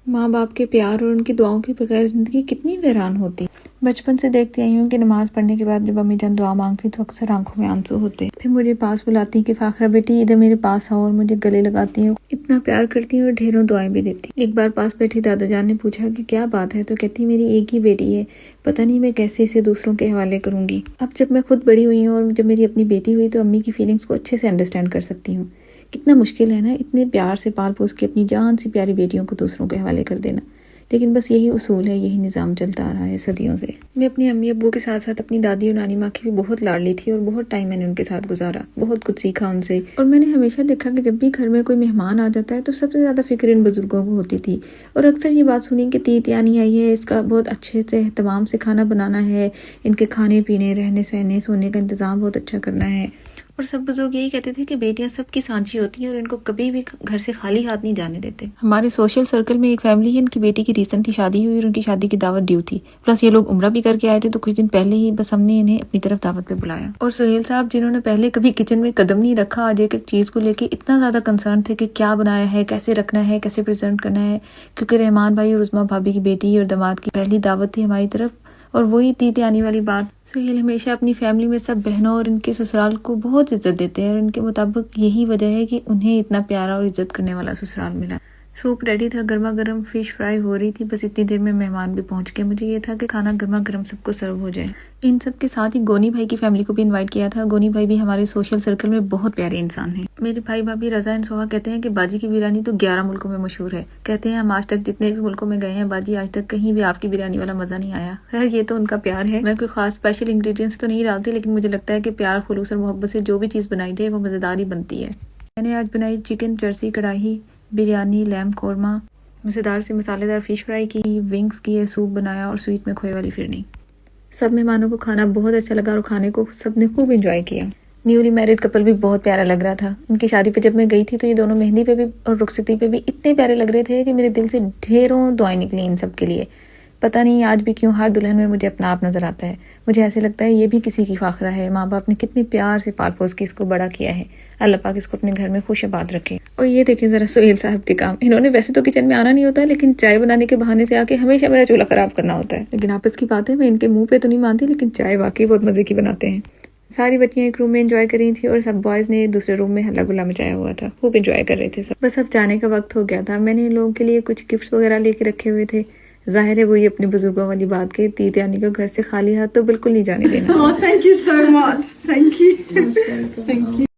माँ बाप के प्यार और उनकी दुआओं के बगैर ज़िंदगी कितनी वीरान होती। बचपन से देखती आई हूँ कि नमाज़ पढ़ने के बाद जब अम्मी जान दुआ मांगती तो अक्सर आंखों में आंसू होते। फिर मुझे पास बुलाती कि फाखरा बेटी इधर मेरे पास आओ और मुझे गले लगाती हूँ, इतना प्यार करती हूँ और ढेरों दुआएं भी देती। एक बार पास बैठी दादा जान ने पूछा कि क्या बात है, तो कहती मेरी एक ही बेटी है, पता नहीं मैं कैसे इसे दूसरों के हवाले करूँगी। अब जब मैं खुद बड़ी हुई हूँ और जब मेरी अपनी बेटी हुई तो अम्मी की फीलिंग्स को अच्छे से अंडरस्टैंड कर सकती हूँ। कितना मुश्किल है ना इतने प्यार से पाल पोस के अपनी जान सी प्यारी बेटियों को दूसरों के हवाले कर देना, लेकिन बस यही उसूल है, यही निज़ाम चलता आ रहा है सदियों से। मैं अपनी अम्मी अब्बू के साथ साथ अपनी दादी और नानी माँ की भी बहुत लाडली थी और बहुत टाइम मैंने उनके साथ गुजारा, बहुत कुछ सीखा उनसे। और मैंने हमेशा देखा कि जब भी घर में कोई मेहमान आ जाता है तो सबसे ज़्यादा फिक्र इन बुजुर्गों को होती थी। और अक्सर ये बात सुनी कि तीत यानी आई है, इसका बहुत अच्छे से एहतमाम से खाना बनाना है, इनके खाने पीने रहने सहने सोने का इंतज़ाम बहुत अच्छा करना है। और सब बुजुर्ग यही कहते थे कि बेटियां सबकी सांची होती हैं और इनको कभी भी घर से खाली हाथ नहीं जाने देते। हमारे सोशल सर्कल में एक फैमिली है, इनकी बेटी की रिसेंटली शादी हुई और उनकी शादी की दावत ड्यू थी। प्लस ये लोग उम्रा भी करके आए थे, तो कुछ दिन पहले ही बस हमने इन्हें अपनी तरफ दावत पे बुलाया। और सोहेल साहब जिन्होंने पहले कभी किचन में कदम नहीं रखा, आज एक चीज को लेके इतना ज्यादा कंसर्न थे कि क्या बनाया है, कैसे रखना है, कैसे प्रेजेंट करना है, क्योंकि रहमान भाई और उस्मा भाभी की बेटी और दामाद की पहली दावत थी हमारी तरफ, और वही तीते आने वाली बात। सोहेल हमेशा अपनी फैमिली में सब बहनों और इनके ससुराल को बहुत इज्जत देते हैं और इनके मुताबिक यही वजह है कि उन्हें इतना प्यारा और इज्जत करने वाला ससुराल मिला। सूप रेडी था, गर्मा गर्म फिश फ्राई हो रही थी, बस इतनी देर में मेहमान भी पहुंच गए। मुझे ये था कि खाना गर्मा गर्म सबको सर्व हो जाए। इन सब के साथ ही गोनी भाई की फैमिली को भी इनवाइट किया था। गोनी भाई भी हमारे सोशल सर्कल में बहुत प्यारे इंसान हैं। मेरे भाई भाभी रजा एंड सोहा कहते हैं कि बाजी की बिरयानी तो 11 मुल्कों में मशहूर है। कहते हैं हम आज तक जितने भी मुल्कों में गए हैं बाजी, आज तक कहीं भी आपकी बिरयानी वाला मजा नहीं आया। खैर ये तो उनका प्यार है, मैं कोई खास स्पेशल इंग्रेडिएंट्स तो नहीं डालती, लेकिन मुझे लगता है कि प्यार खुलूस और मोहब्बत से जो भी चीज़ बनाई जाए वो मज़ेदार ही बनती है। मैंने आज बनाई चिकन जर्सी कढ़ाई बिरयानी, लैम्ब कौरमा, मज़ेदार से मसालेदार फिश फ्राई की, विंग्स किए, सूप बनाया और स्वीट में खोए वाली फिरनी। सब मेहमानों को खाना बहुत अच्छा लगा और खाने को सबने खूब एंजॉय किया। न्यूली मैरिड कपल भी बहुत प्यारा लग रहा था। उनकी शादी पे जब मैं गई थी तो ये दोनों मेहंदी पे भी और रुखसती पे भी इतने प्यारे लग रहे थे कि मेरे दिल से ढेरों दुआएं निकली इन सब के लिए। पता नहीं आज भी क्यों हर दुल्हन में मुझे अपना आप नजर आता है। मुझे ऐसे लगता है ये भी किसी की फाखरा है। माँ बाप ने कितने प्यार से पाल पोस के इसको बड़ा किया है। अल्लाह पाक इसको अपने घर में खुश आबाद रखे। और ये देखें जरा सोहेल साहब के काम। इन्होंने वैसे तो किचन में आना नहीं होता, लेकिन चाय बनाने के बहाने से आके हमेशा मेरा चूल्हा खराब करना होता है। लेकिन आपस की बात है, मैं इनके मुंह पे तो नहीं मानती, लेकिन चाय वाकई बहुत मजे की बनाते हैं। सारी बच्चियां एक रूम में एंजॉय कर रही थी और सब बॉयज ने दूसरे रूम में हल्ला गुल्ला मचाया हुआ था। खूब एंजॉय कर रहे थे सब। बस अब जाने का वक्त हो गया था। मैंने इन लोगों के लिए कुछ गिफ्ट वगैरह लेके रखे हुए थे। जाहिर है वो ये अपने बुजुर्गों वाली बात के तीत यानी को घर से खाली हाथ तो बिल्कुल नहीं जाने देना। Thank you so much. Thank you.